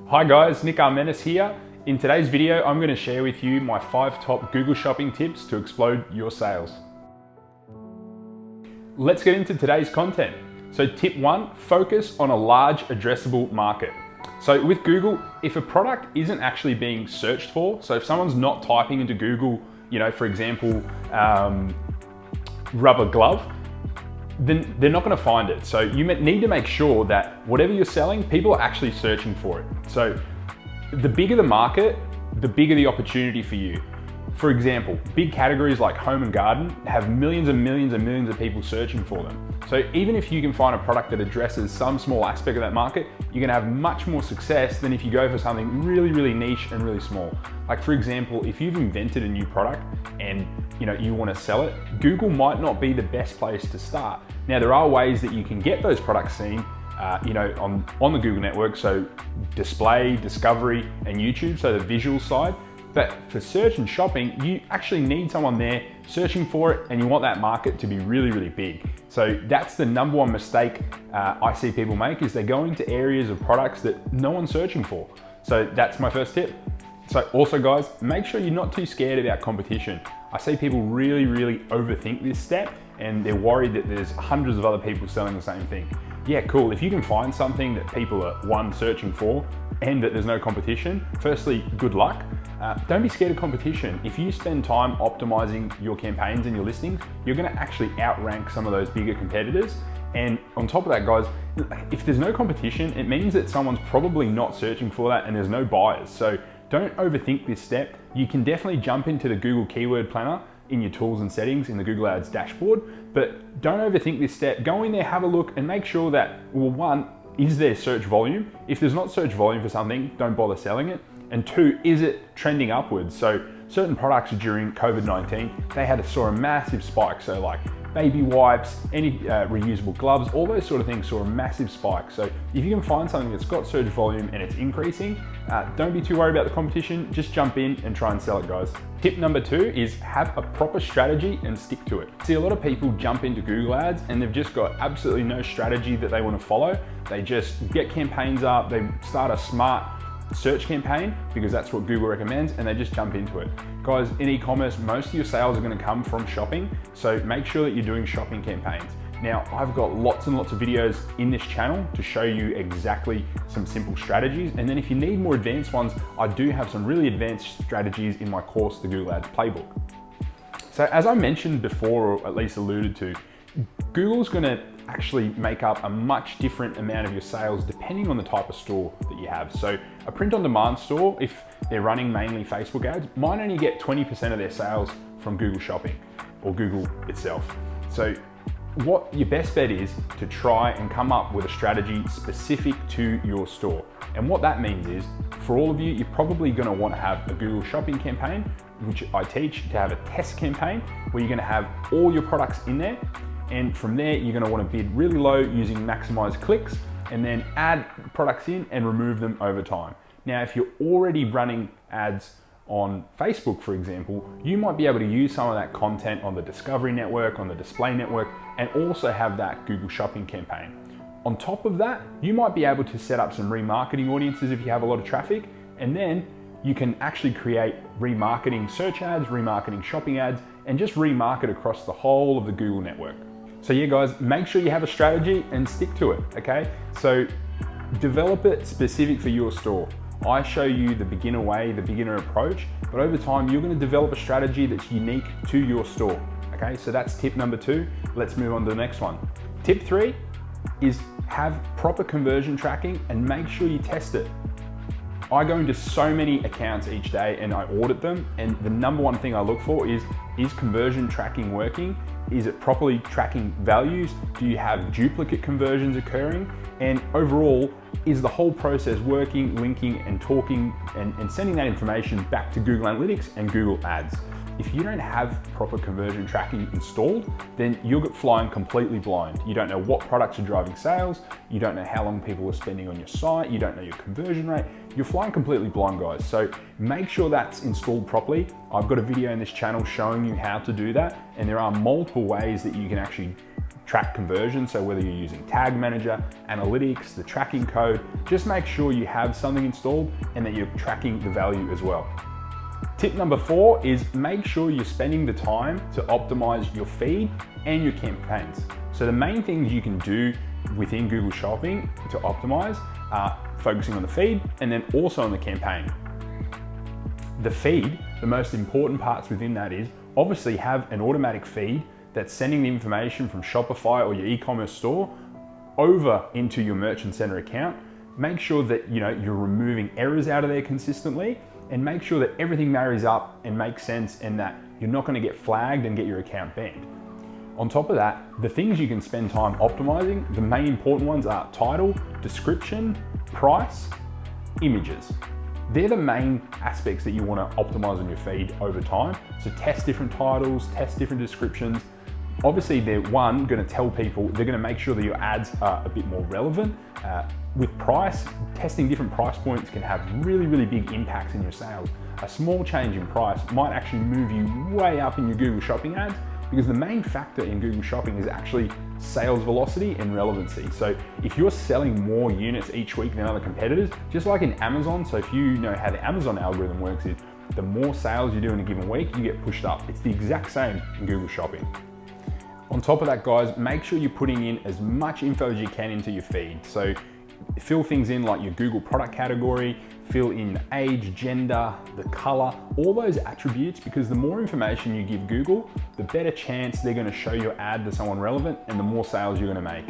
Hi guys, Nick Armenis here. In today's video, I'm going to share with you my 5 top Google Shopping tips to explode your sales. Let's get into today's content. So tip 1, focus on a large addressable market. So with Google, if a product isn't actually being searched for, so if someone's not typing into Google, for example, rubber glove, then they're not going to find it. So you need to make sure that whatever you're selling, people are actually searching for it. So the bigger the market, the bigger the opportunity for you. For example, big categories like home and garden have millions and millions and millions of people searching for them. So even if you can find a product that addresses some small aspect of that market, you're gonna have much more success than if you go for something really, really niche and really small. Like for example, if you've invented a new product and you wanna sell it, Google might not be the best place to start. Now there are ways that you can get those products seen on the Google network, so display, discovery, and YouTube, so the visual side. But for search and shopping, you actually need someone there searching for it, and you want that market to be really, really big. So that's the number one mistake I see people make, is they go into areas of products that no one's searching for. So that's my first tip. So also guys, make sure you're not too scared about competition. I see people really, really overthink this step, and they're worried that there's hundreds of other people selling the same thing. Yeah, cool. If you can find something that people are searching for and that there's no competition, firstly, good luck. Don't be scared of competition. If you spend time optimizing your campaigns and your listings, you're gonna actually outrank some of those bigger competitors. And on top of that, guys, if there's no competition, it means that someone's probably not searching for that and there's no buyers. So don't overthink this step. You can definitely jump into the Google Keyword Planner in your tools and settings in the Google Ads dashboard, but don't overthink this step. Go in there, have a look, and make sure that, well, 1, is there search volume? If there's not search volume for something, don't bother selling it. And 2, is it trending upwards? So certain products during COVID-19, saw a massive spike. So like baby wipes, any reusable gloves, all those sort of things saw a massive spike. So if you can find something that's got search volume and it's increasing, don't be too worried about the competition, just jump in and try and sell it, guys. Tip number 2 is have a proper strategy and stick to it. See, a lot of people jump into Google Ads and they've just got absolutely no strategy that they want to follow. They just get campaigns up, they start a smart search campaign because that's what Google recommends, and they just jump into it. Guys, in e-commerce, most of your sales are going to come from shopping, so make sure that you're doing shopping campaigns. Now, I've got lots and lots of videos in this channel to show you exactly some simple strategies, and then if you need more advanced ones, I do have some really advanced strategies in my course, the Google Ads Playbook. So as I mentioned before, or at least alluded to, Google's going to actually make up a much different amount of your sales depending on the type of store that you have. So a print-on-demand store, if they're running mainly Facebook ads, might only get 20% of their sales from Google Shopping or Google itself. So what your best bet is to try and come up with a strategy specific to your store. And what that means is, for all of you, you're probably going to want to have a Google Shopping campaign, which I teach to have a test campaign where you're going to have all your products in there. And from there, you're going to want to bid really low using maximize clicks, and then add products in and remove them over time. Now, if you're already running ads on Facebook, for example, you might be able to use some of that content on the Discovery network, on the Display network, and also have that Google Shopping campaign. On top of that, you might be able to set up some remarketing audiences if you have a lot of traffic, and then you can actually create remarketing search ads, remarketing shopping ads, and just remarket across the whole of the Google network. So yeah, guys, make sure you have a strategy and stick to it, okay? So develop it specific for your store. I show you the beginner way, the beginner approach, but over time, you're gonna develop a strategy that's unique to your store, okay? So that's tip number 2. Let's move on to the next one. Tip 3 is have proper conversion tracking and make sure you test it. I go into so many accounts each day and I audit them, and the number one thing I look for is conversion tracking working? Is it properly tracking values? Do you have duplicate conversions occurring? And overall, is the whole process working, linking and talking and sending that information back to Google Analytics and Google Ads? If you don't have proper conversion tracking installed, then you'll get flying completely blind. You don't know what products are driving sales, you don't know how long people are spending on your site, you don't know your conversion rate, you're flying completely blind, guys. So make sure that's installed properly. I've got a video in this channel showing you how to do that, and there are multiple ways that you can actually track conversion. So whether you're using Tag Manager, Analytics, the tracking code, just make sure you have something installed and that you're tracking the value as well. Tip number 4 is make sure you're spending the time to optimize your feed and your campaigns. So the main things you can do within Google Shopping to optimize are focusing on the feed and then also on the campaign. The feed, the most important parts within that is obviously have an automatic feed that's sending the information from Shopify or your e-commerce store over into your Merchant Center account. Make sure that you're removing errors out of there consistently, and make sure that everything marries up and makes sense and that you're not going to get flagged and get your account banned. On top of that, the things you can spend time optimizing, the main important ones are title, description, price, images. They're the main aspects that you want to optimize on your feed over time. So test different titles, test different descriptions. Obviously, they're going to tell people, they're going to make sure that your ads are a bit more relevant. With price, testing different price points can have really, really big impacts in your sales. A small change in price might actually move you way up in your Google Shopping ads, because the main factor in Google Shopping is actually sales velocity and relevancy. So if you're selling more units each week than other competitors, just like in Amazon, so if you know how the Amazon algorithm works, is the more sales you do in a given week, you get pushed up. It's the exact same in Google Shopping. On top of that, guys, make sure you're putting in as much info as you can into your feed. So fill things in like your Google product category, fill in age, gender, the color, all those attributes, because the more information you give Google, the better chance they're going to show your ad to someone relevant and the more sales you're going to make.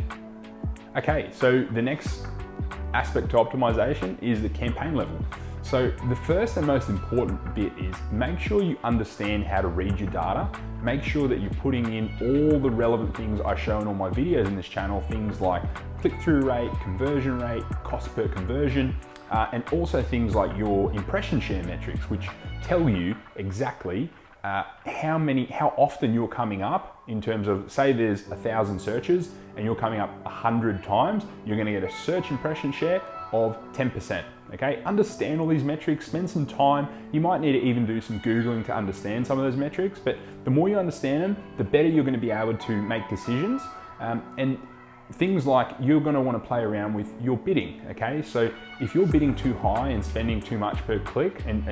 Okay, so the next aspect to optimization is the campaign level. So the first and most important bit is make sure you understand how to read your data. Make sure that you're putting in all the relevant things I show in all my videos in this channel, things like click-through rate, conversion rate, cost per conversion, and also things like your impression share metrics, which tell you exactly how often you're coming up in terms of, say there's 1,000 searches and you're coming up 100 times, you're gonna get a search impression share of 10%, okay? Understand all these metrics, spend some time. You might need to even do some Googling to understand some of those metrics, but the more you understand them, the better you're gonna be able to make decisions. And things like you're gonna wanna play around with your bidding, okay? So if you're bidding too high and spending too much per click and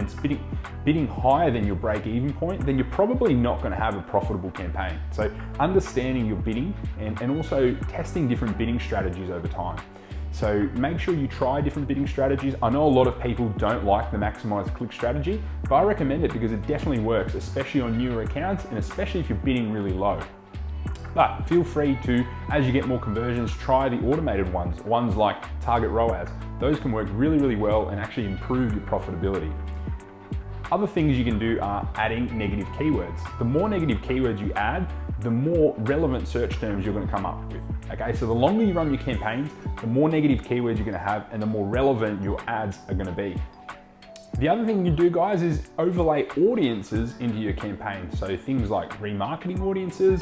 bidding higher than your break-even point, then you're probably not gonna have a profitable campaign. So understanding your bidding and also testing different bidding strategies over time. So make sure you try different bidding strategies. I know a lot of people don't like the maximize click strategy, but I recommend it because it definitely works, especially on newer accounts and especially if you're bidding really low. But feel free to, as you get more conversions, try the automated ones like target ROAS. Those can work really, really well and actually improve your profitability. Other things you can do are adding negative keywords. The more negative keywords you add, the more relevant search terms you're going to come up with. Okay, so the longer you run your campaigns, the more negative keywords you're going to have and the more relevant your ads are going to be. The other thing you do, guys, is overlay audiences into your campaign. So things like remarketing audiences,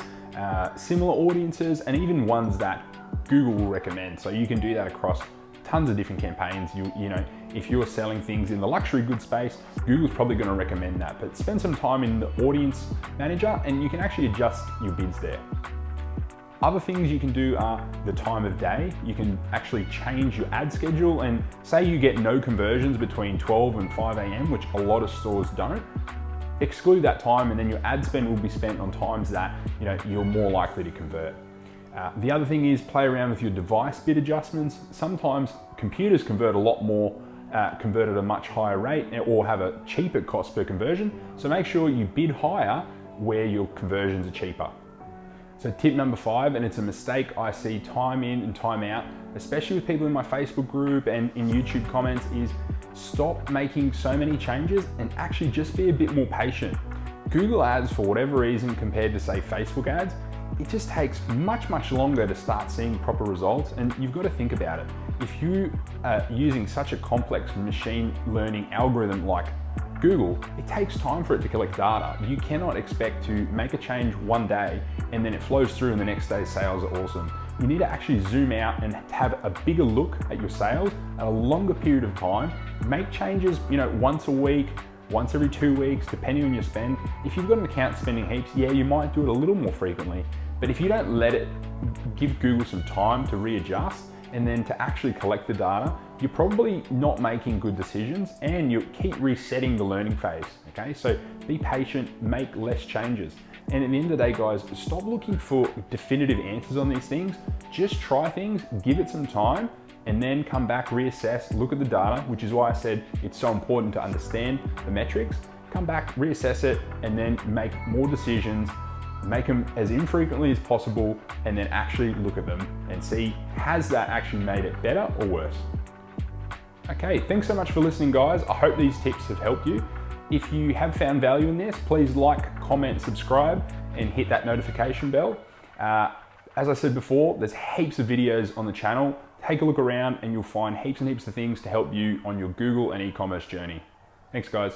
similar audiences, and even ones that Google will recommend. So you can do that across tons of different campaigns. You know, if you're selling things in the luxury goods space, Google's probably going to recommend that. But spend some time in the audience manager and you can actually adjust your bids there. Other things you can do are the time of day. You can actually change your ad schedule, and say you get no conversions between 12 and 5 a.m., which a lot of stores don't. Exclude that time and then your ad spend will be spent on times that you're more likely to convert. The other thing is play around with your device bid adjustments. Sometimes computers convert a lot more, convert at a much higher rate or have a cheaper cost per conversion. So make sure you bid higher where your conversions are cheaper. So tip number 5, and it's a mistake I see time in and time out, especially with people in my Facebook group and in YouTube comments, is stop making so many changes and actually just be a bit more patient. Google ads, for whatever reason, compared to say Facebook ads, it just takes much longer to start seeing proper results, and you've got to think about it. If you are using such a complex machine learning algorithm like Google, it takes time for it to collect data. You cannot expect to make a change one day and then it flows through and the next day's sales are awesome. You need to actually zoom out and have a bigger look at your sales at a longer period of time. Make changes, once a week, once every 2 weeks, depending on your spend. If you've got an account spending heaps, yeah, you might do it a little more frequently. But if you don't let it, give Google some time to readjust and then to actually collect the data, you're probably not making good decisions and you keep resetting the learning phase, okay? So be patient, make less changes. And at the end of the day, guys, stop looking for definitive answers on these things. Just try things, give it some time, and then come back, reassess, look at the data, which is why I said it's so important to understand the metrics. Come back, reassess it, and then make more decisions, make them as infrequently as possible, and then actually look at them and see, has that actually made it better or worse? Okay, thanks so much for listening, guys. I hope these tips have helped you. If you have found value in this, please like, comment, subscribe, and hit that notification bell. As I said before, there's heaps of videos on the channel. Take a look around and you'll find heaps and heaps of things to help you on your Google and e-commerce journey. Thanks, guys.